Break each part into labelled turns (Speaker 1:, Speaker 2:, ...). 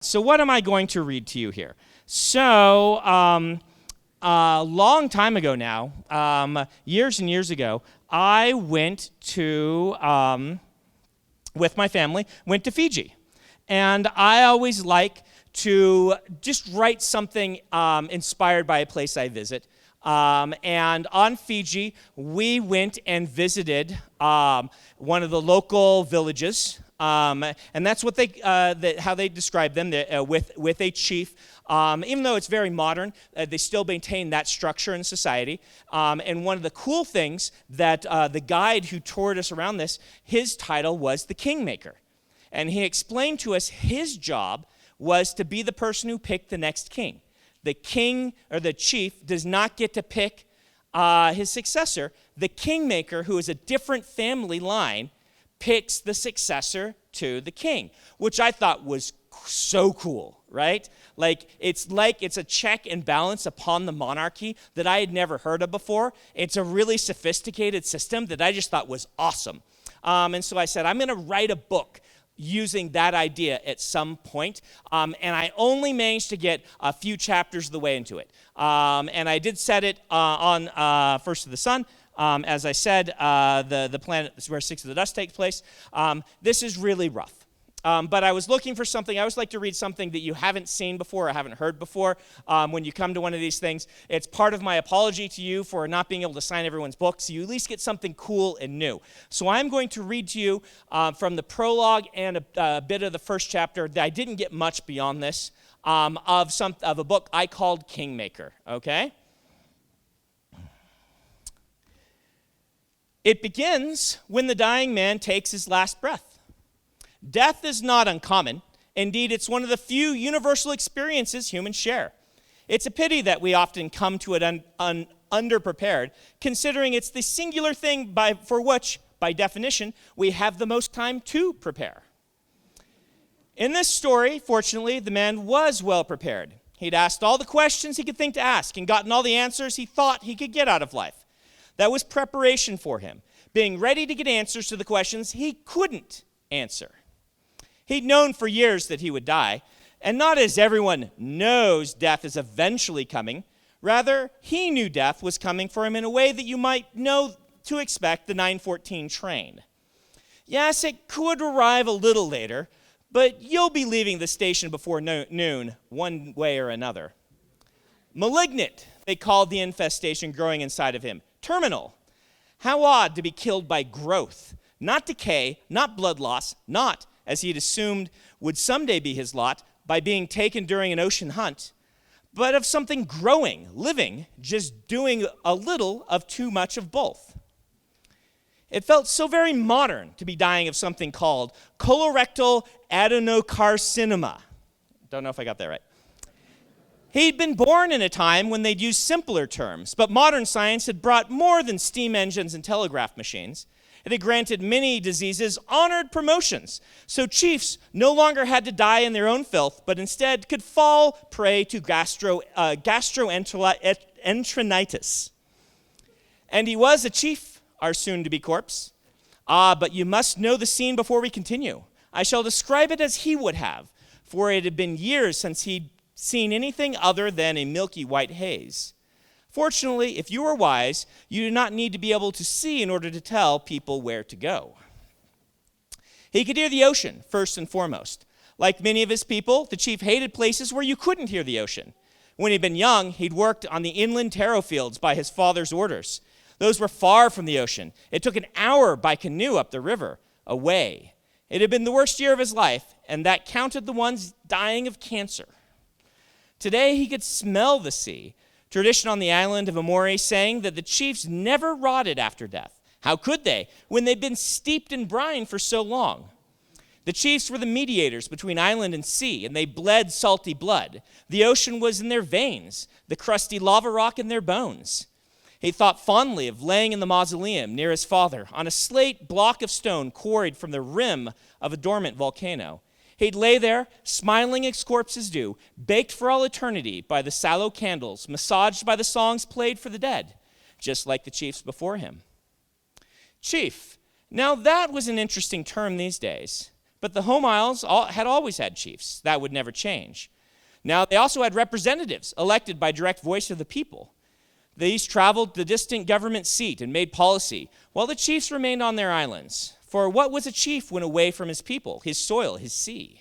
Speaker 1: So what am I going to read to you here? So a long time ago now, years and years ago, I went to, with my family, went to Fiji. And I always like to just write something inspired by a place I visit. And on Fiji, we went and visited one of the local villages. And that's what how they describe them, with a chief. Even though it's very modern, they still maintain that structure in society. And one of the cool things that the guide who toured us around this, his title was the Kingmaker. And he explained to us his job was to be the person who picked the next king. The king or the chief does not get to pick his successor. The Kingmaker, who is a different family line, picks the successor to the king, which I thought was so cool, right? It's a check and balance upon the monarchy that I had never heard of before. It's a really sophisticated system that I just thought was awesome. And so I said, I'm going to write a book using that idea at some point, and I only managed to get a few chapters of the way into it. And I did set it on First of the Sun. As I said, the planet where Six of the Dust takes place. This is really rough. But I was looking for something. I always like to read something that you haven't seen before or haven't heard before when you come to one of these things. It's part of my apology to you for not being able to sign everyone's books. So you at least get something cool and new. So I'm going to read to you from the prologue and a bit of the first chapter. I didn't get much beyond this of a book I called Kingmaker. Okay? It begins when the dying man takes his last breath. Death is not uncommon. Indeed, it's one of the few universal experiences humans share. It's a pity that we often come to it underprepared, considering it's the singular thing for which, by definition, we have the most time to prepare. In this story, fortunately, the man was well prepared. He'd asked all the questions he could think to ask and gotten all the answers he thought he could get out of life. That was preparation for him, being ready to get answers to the questions he couldn't answer. He'd known for years that he would die, and not as everyone knows death is eventually coming. Rather, he knew death was coming for him in a way that you might know to expect the 9:14 train. Yes, it could arrive a little later, but you'll be leaving the station before noon, one way or another. Malignant, they called the infestation growing inside of him. Terminal. How odd to be killed by growth, not decay, not blood loss, not, as he'd assumed would someday be his lot, by being taken during an ocean hunt, but of something growing, living, just doing a little of too much of both. It felt so very modern to be dying of something called colorectal adenocarcinoma. Don't know if I got that right. He'd been born in a time when they'd use simpler terms, but modern science had brought more than steam engines and telegraph machines. It had granted many diseases honored promotions, so chiefs no longer had to die in their own filth, but instead could fall prey to gastroenteritis. And he was a chief, our soon-to-be corpse. But you must know the scene before we continue. I shall describe it as he would have, for it had been years since he'd seen anything other than a milky white haze. Fortunately, if you are wise, you do not need to be able to see in order to tell people where to go. He could hear the ocean, first and foremost. Like many of his people, the chief hated places where you couldn't hear the ocean. When he'd been young, he'd worked on the inland taro fields by his father's orders. Those were far from the ocean. It took an hour by canoe up the river, away. It had been the worst year of his life, and that counted the ones dying of cancer. Today, he could smell the sea. Tradition on the island of Amori saying that the chiefs never rotted after death. How could they, when they'd been steeped in brine for so long? The chiefs were the mediators between island and sea, and they bled salty blood. The ocean was in their veins, the crusty lava rock in their bones. He thought fondly of laying in the mausoleum near his father on a slate block of stone quarried from the rim of a dormant volcano. He'd lay there, smiling as corpses do, baked for all eternity by the sallow candles, massaged by the songs played for the dead, just like the chiefs before him. Chief. Now that was an interesting term these days, But the home isles had always had chiefs. That would never change. Now, they also had representatives elected by direct voice of the people. These traveled the distant government seat and made policy, while the chiefs remained on their islands. For what was a chief when away from his people, his soil, his sea?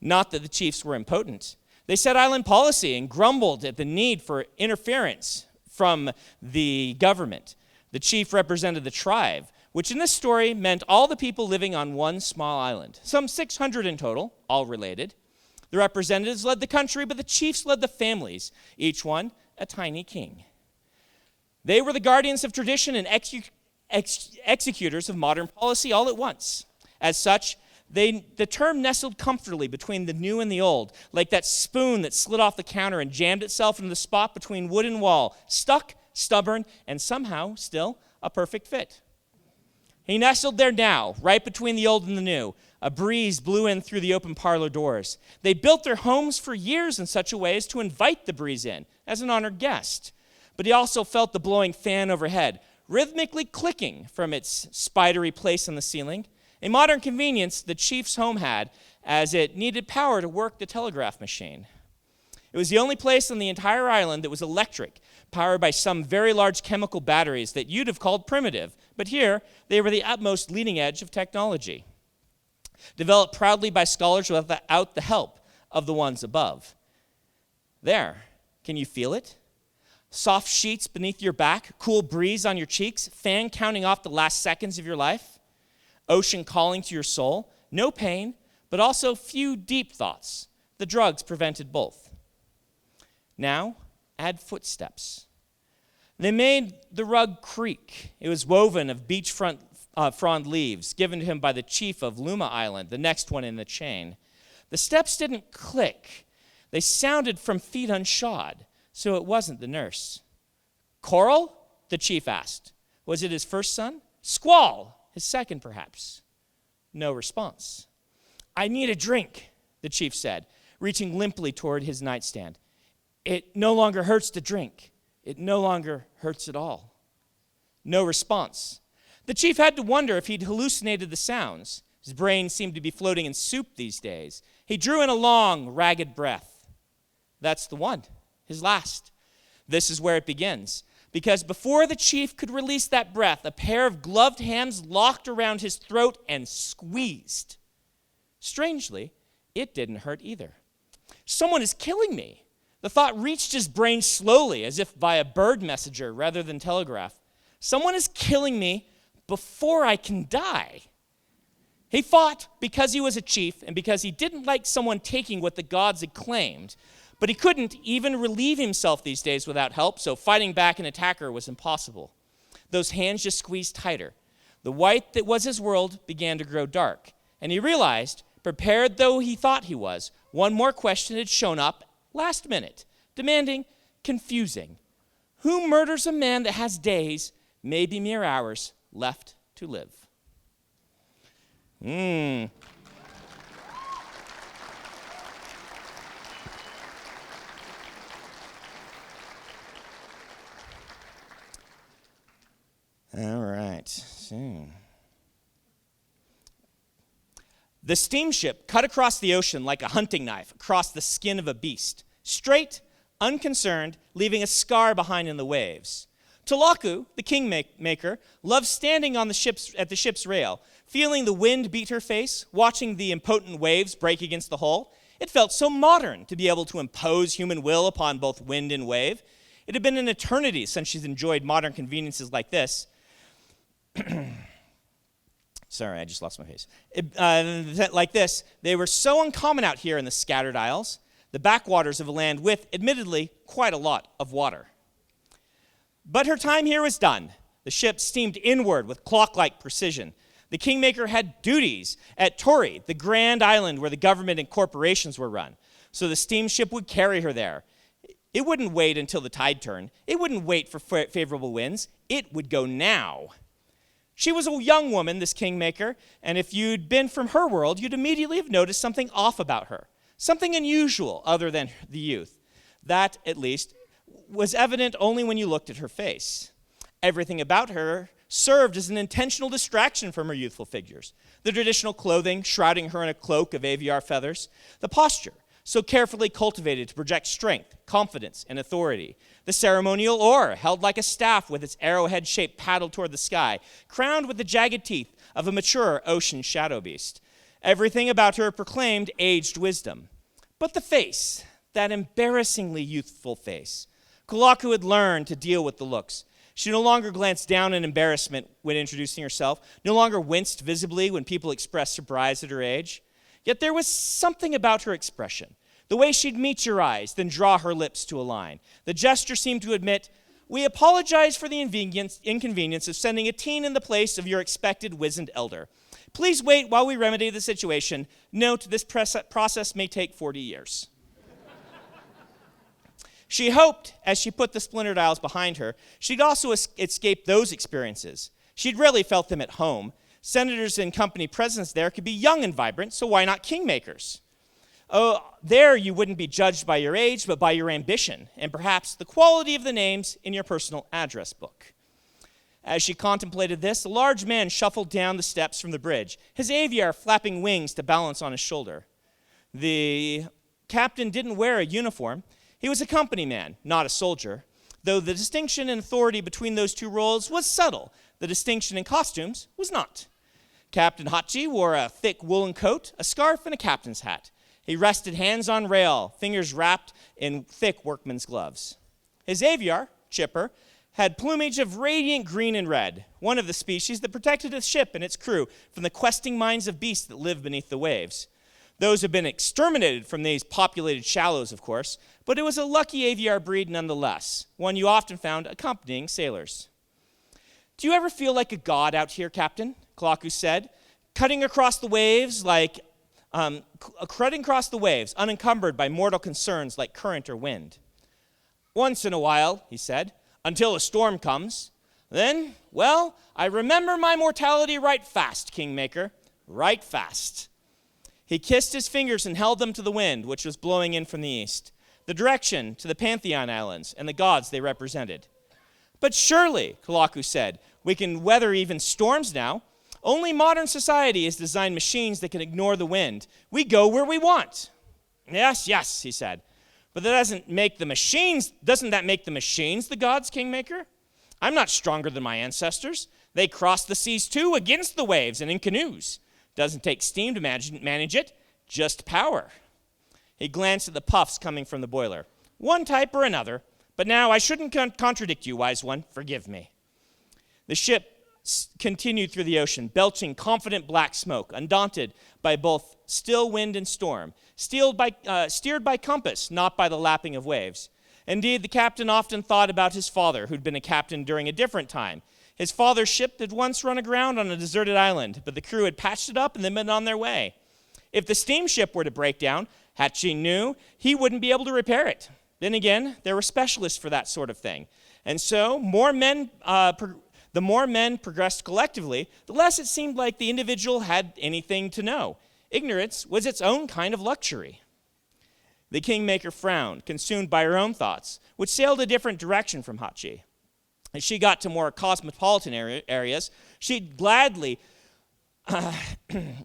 Speaker 1: Not that the chiefs were impotent. They set island policy and grumbled at the need for interference from the government. The chief represented the tribe, which in this story meant all the people living on one small island, some 600 in total, all related. The representatives led the country, but the chiefs led the families, each one a tiny king. They were the guardians of tradition and executors of modern policy all at once. As such, the term nestled comfortably between the new and the old, like that spoon that slid off the counter and jammed itself into the spot between wood and wall, stuck, stubborn, and somehow still a perfect fit. He nestled there now, right between the old and the new. A breeze blew in through the open parlor doors. They built their homes for years in such a way as to invite the breeze in as an honored guest. But he also felt the blowing fan overhead, rhythmically clicking from its spidery place on the ceiling, a modern convenience the chief's home had, as it needed power to work the telegraph machine. It was the only place on the entire island that was electric, powered by some very large chemical batteries that you'd have called primitive, but here they were the utmost leading edge of technology, developed proudly by scholars without the help of the ones above. There, can you feel it? Soft sheets beneath your back, cool breeze on your cheeks, fan counting off the last seconds of your life, ocean calling to your soul, no pain, but also few deep thoughts. The drugs prevented both. Now, add footsteps. They made the rug creak. It was woven of beachfront frond leaves given to him by the chief of Luma Island, the next one in the chain. The steps didn't click. They sounded from feet unshod, so it wasn't the nurse. Coral? The chief asked. Was it his first son? Squall? His second, perhaps. No response. I need a drink, the chief said, reaching limply toward his nightstand. It no longer hurts to drink. It no longer hurts at all. No response. The chief had to wonder if he'd hallucinated the sounds. His brain seemed to be floating in soup these days. He drew in a long, ragged breath. That's the one, his last. This is where it begins. Because before the chief could release that breath, a pair of gloved hands locked around his throat and squeezed. Strangely, it didn't hurt either. Someone is killing me. The thought reached his brain slowly, as if via bird messenger rather than telegraph. Someone is killing me before I can die. He fought because he was a chief and because he didn't like someone taking what the gods had claimed. But he couldn't even relieve himself these days without help, so fighting back an attacker was impossible. Those hands just squeezed tighter. The white that was his world began to grow dark, and he realized, prepared though he thought he was, one more question had shown up last minute, demanding, confusing. Who murders a man that has days, maybe mere hours, left to live? All right. So. The steamship cut across the ocean like a hunting knife across the skin of a beast, straight, unconcerned, leaving a scar behind in the waves. Tulaku, the Kingmaker, loved standing on at the ship's rail, feeling the wind beat her face, watching the impotent waves break against the hull. It felt so modern to be able to impose human will upon both wind and wave. It had been an eternity since she's enjoyed modern conveniences like this. Sorry, I just lost my face. Like this, they were so uncommon out here in the scattered isles, the backwaters of a land with, admittedly, quite a lot of water. But her time here was done. The ship steamed inward with clock-like precision. The Kingmaker had duties at Tori, the grand island where the government and corporations were run. So the steamship would carry her there. It wouldn't wait until the tide turned. It wouldn't wait for favorable winds. It would go now. She was a young woman, this Kingmaker, and if you'd been from her world, you'd immediately have noticed something off about her, something unusual other than the youth. That, at least, was evident only when you looked at her face. Everything about her served as an intentional distraction from her youthful figures. The traditional clothing, shrouding her in a cloak of aviar feathers. The posture, so carefully cultivated to project strength, confidence, and authority. The ceremonial oar, held like a staff with its arrowhead-shaped paddle toward the sky, crowned with the jagged teeth of a mature ocean shadow beast. Everything about her proclaimed aged wisdom. But the face, that embarrassingly youthful face. Kulaku had learned to deal with the looks. She no longer glanced down in embarrassment when introducing herself, no longer winced visibly when people expressed surprise at her age. Yet there was something about her expression, the way she'd meet your eyes, then draw her lips to a line. The gesture seemed to admit, "We apologize for the inconvenience of sending a teen in the place of your expected wizened elder. Please wait while we remedy the situation. Note, this process may take 40 years. She hoped, as she put the splintered aisles behind her, she'd also escape those experiences. She'd rarely felt them at home. Senators and company presidents there could be young and vibrant, so why not kingmakers? Oh, there you wouldn't be judged by your age, but by your ambition, and perhaps the quality of the names in your personal address book. As she contemplated this, a large man shuffled down the steps from the bridge, his aviar flapping wings to balance on his shoulder. The captain didn't wear a uniform. He was a company man, not a soldier, though the distinction in authority between those two roles was subtle. The distinction in costumes was not. Captain Hachi wore a thick woolen coat, a scarf, and a captain's hat. He rested hands on rail, fingers wrapped in thick workman's gloves. His aviar, Chipper, had plumage of radiant green and red, one of the species that protected his ship and its crew from the questing minds of beasts that live beneath the waves. Those have been exterminated from these populated shallows, of course, but it was a lucky aviar breed nonetheless, one you often found accompanying sailors. "Do you ever feel like a god out here, Captain?" Kulaku said, cutting across the waves, unencumbered by mortal concerns like current or wind. "Once in a while," he said, "until a storm comes. Then, well, I remember my mortality right fast, Kingmaker, right fast." He kissed his fingers and held them to the wind, which was blowing in from the east, the direction to the Pantheon Islands and the gods they represented. "But surely," Kulaku said, "we can weather even storms now. Only modern society has designed machines that can ignore the wind. We go where we want." "Yes, yes," he said. "But doesn't that make the machines the gods, Kingmaker? I'm not stronger than my ancestors. They crossed the seas too, against the waves and in canoes. Doesn't take steam to manage it, just power." He glanced at the puffs coming from the boiler. "One type or another. But now I shouldn't contradict you, wise one. Forgive me." The ship continued through the ocean, belching confident black smoke, undaunted by both still wind and storm, steered by compass, not by the lapping of waves. Indeed, the captain often thought about his father, who'd been a captain during a different time. His father's ship had once run aground on a deserted island, but the crew had patched it up and then been on their way. If the steamship were to break down, Hachi knew he wouldn't be able to repair it. Then again, there were specialists for that sort of thing. And so, the more men progressed collectively, the less it seemed like the individual had anything to know. Ignorance was its own kind of luxury. The Kingmaker frowned, consumed by her own thoughts, which sailed a different direction from Hachi. As she got to more cosmopolitan areas, she'd gladly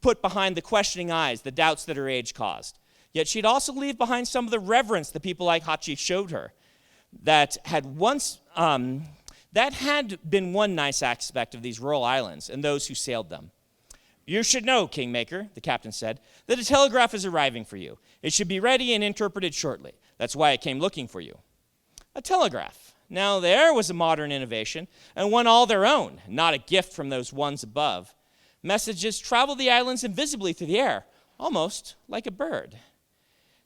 Speaker 1: put behind the questioning eyes the doubts that her age caused. Yet she'd also leave behind some of the reverence the people like Hachi showed her. That had been one nice aspect of these rural islands and those who sailed them. "You should know, Kingmaker," the captain said, "that a telegraph is arriving for you. It should be ready and interpreted shortly. That's why I came looking for you." A telegraph. Now there was a modern innovation, and one all their own, not a gift from those ones above. Messages traveled the islands invisibly through the air, almost like a bird.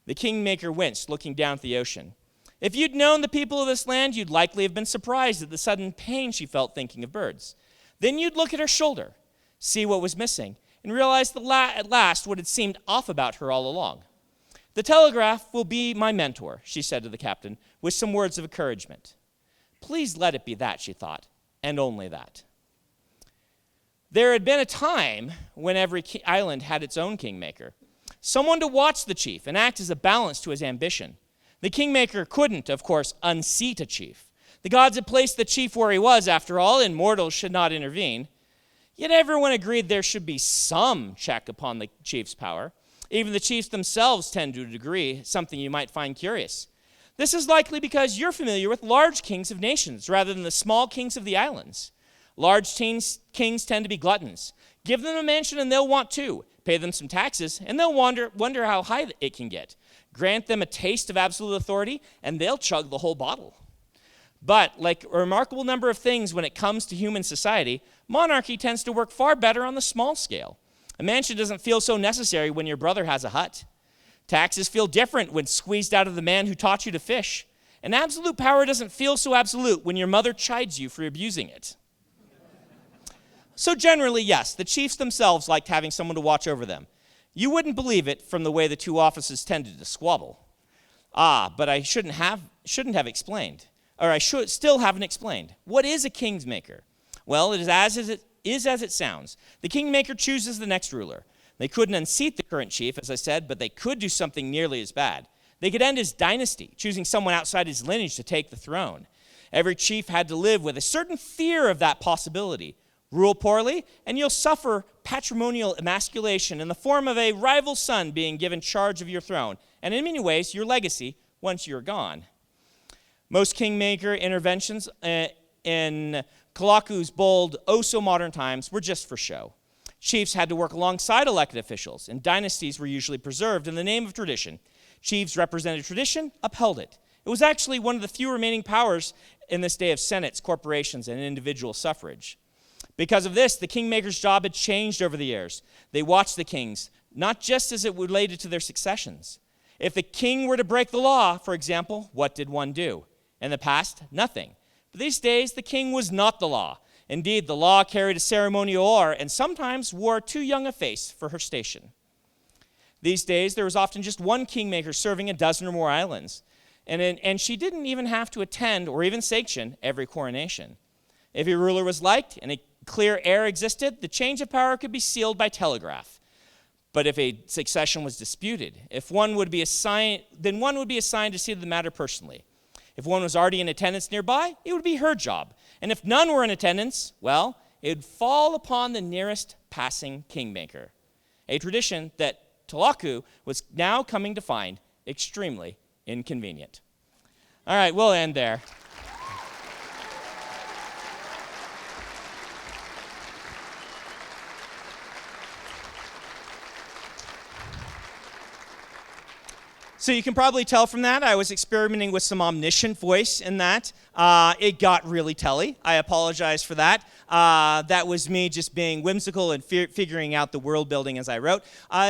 Speaker 1: The Kingmaker winced, looking down at the ocean. If you'd known the people of this land, you'd likely have been surprised at the sudden pain she felt thinking of birds. Then you'd look at her shoulder, see what was missing, and realize at last what had seemed off about her all along. "The telegraph will be my mentor," she said to the captain, with some words of encouragement. Please let it be that, she thought, and only that. There had been a time when every island had its own kingmaker, someone to watch the chief and act as a balance to his ambition. The kingmaker couldn't, of course, unseat a chief. The gods had placed the chief where he was, after all, and mortals should not intervene. Yet everyone agreed there should be some check upon the chief's power. Even the chiefs themselves tend to agree, something you might find curious. This is likely because you're familiar with large kings of nations rather than the small kings of the islands. Large kings tend to be gluttons. Give them a mansion and they'll want two. Pay them some taxes and they'll wonder how high it can get. Grant them a taste of absolute authority and they'll chug the whole bottle. But like a remarkable number of things when it comes to human society, monarchy tends to work far better on the small scale. A mansion doesn't feel so necessary when your brother has a hut. Taxes feel different when squeezed out of the man who taught you to fish. And absolute power doesn't feel so absolute when your mother chides you for abusing it. So generally, yes, the chiefs themselves liked having someone to watch over them. You wouldn't believe it from the way the two offices tended to squabble. But I shouldn't have explained. Or I still haven't explained. What is a kingmaker? Well, it is as it sounds. The kingmaker chooses the next ruler. They couldn't unseat the current chief, as I said, but they could do something nearly as bad. They could end his dynasty, choosing someone outside his lineage to take the throne. Every chief had to live with a certain fear of that possibility. Rule poorly, and you'll suffer patrimonial emasculation in the form of a rival son being given charge of your throne, and in many ways, your legacy once you're gone. Most kingmaker interventions in Kalaku's bold, oh-so-modern times were just for show. Chiefs had to work alongside elected officials, and dynasties were usually preserved in the name of tradition. Chiefs represented tradition, upheld it. It was actually one of the few remaining powers in this day of senates, corporations, and individual suffrage. Because of this, the kingmaker's job had changed over the years. They watched the kings, not just as it related to their successions. If the king were to break the law, for example, what did one do? In the past, nothing. But these days, the king was not the law. Indeed, the law carried a ceremonial air and sometimes wore too young a face for her station. These days, there was often just one kingmaker serving a dozen or more islands, and she didn't even have to attend or even sanction every coronation. If a ruler was liked and a clear heir existed, the change of power could be sealed by telegraph. But if a succession was disputed, then one would be assigned to see the matter personally. If one was already in attendance nearby, it would be her job. And if none were in attendance, well, it would fall upon the nearest passing kingmaker. A tradition that Talaku was now coming to find extremely inconvenient. All right, we'll end there. So you can probably tell from that, I was experimenting with some omniscient voice in that. It got really telly. I apologize for that. That was me just being whimsical and figuring out the world building as I wrote.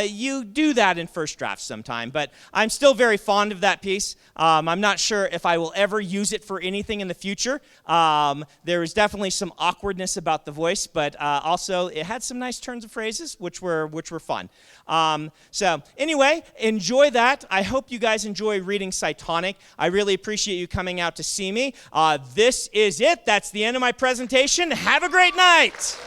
Speaker 1: You do that in first drafts sometime, but I'm still very fond of that piece. I'm not sure if I will ever use it for anything in the future. There was definitely some awkwardness about the voice, but also it had some nice turns of phrases, which were fun. So anyway, enjoy that. I hope you guys enjoy reading Cytonic. I really appreciate you coming out to see me. This is it. That's the end of my presentation. Have a great night.